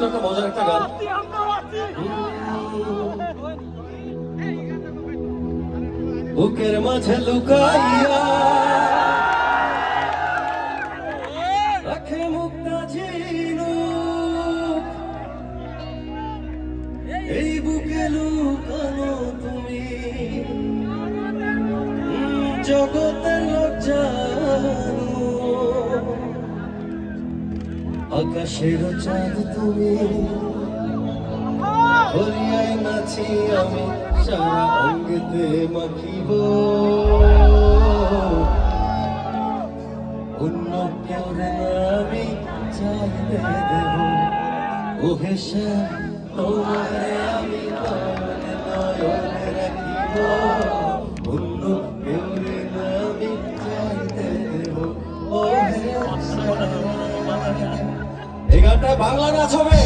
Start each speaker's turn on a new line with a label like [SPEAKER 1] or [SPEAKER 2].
[SPEAKER 1] কিন্তু একটা মজার একটা গান। বুকের মাঝে লুকাইয়া রাখে মুক্তা ঝিনুক, এই বুকে লুকানো তুমি জগতের লজ্জানু। আকাশের চাঁদ তুমি, হরিয়ায় নাচি আমি, সারা অঙ্গেতে মাখিব, অন্য কেউ না আমি চাইতে দেব। ও হেসে তোমারে আমি নয়নে নয়নে রাখিব, অন্য কেউ না আমি চাইতে দেব। ও হেসে এই গানটা বাংলা নাচ হবে।